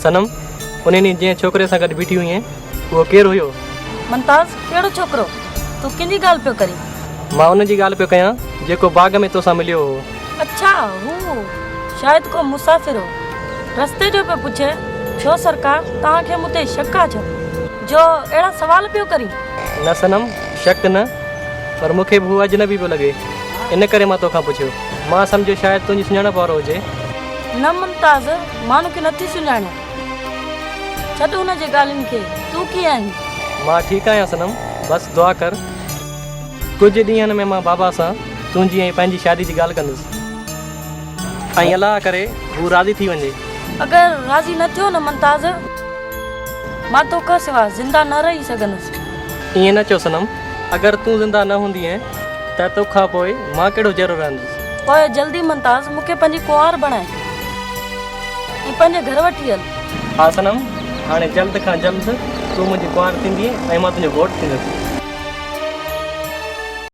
सनम उन जे छोकिरे सां गॾु बीठी हुई उहो केरु हुयो? मुमताज़ कहिड़ो छोकिरो? तूं कंहिंजी ॻाल्हि पियो करी? मां उन जी ॻाल्हि पियो कयां जेको बाग़ में तोसां मिलियो हो। अच्छा हू शायदि को मुसाफ़िर हो, रस्ते जो पियो पुछे छो सरकार तव्हांखे मूं ते शक आहे छो जो अहिड़ा सवाल पियो करी? न सनम, शक न, पर मूंखे बि हू अजनबी पियो लॻे, इन करे मां तोखां पुछियो। मां सम्झो शायदि तुंहिंजी सुञाणप वारो हुजे। न मुमताज़, मां उनखे नथी सुञाणियां। छॾ हुन जे ॻाल्हियुनि खे। तूं कीअं आहीं? मां ठीकु आहियां सनम, बसि दुआ कर। कुझु ॾींहंनि में मां बाबा सां तुंहिंजी ऐं पंहिंजी शादी जी ॻाल्हि कंदुसि ऐं अलाह करे हू राज़ी थी वञे। अगरि राज़ी न थियो न मुमताज़, मां तोखां सिवा ज़िंदा न रही सघंदुसि। ईअं न चओ सनम, अगरि तूं ज़िंदा न हूंदी त तोखां पोइ मां कहिड़ो जहिड़ो रहंदुसि। पोइ जल्दी मुमताज़ मूंखे पंहिंजी कुंवार बणाए ऐं पंहिंजे घर वठी हल। हा सनम, हाणे जल्द खां जल्द तूं मुंहिंजी कुंवार थींदी ऐं मां तुंहिंजो घोटु थींदुसि।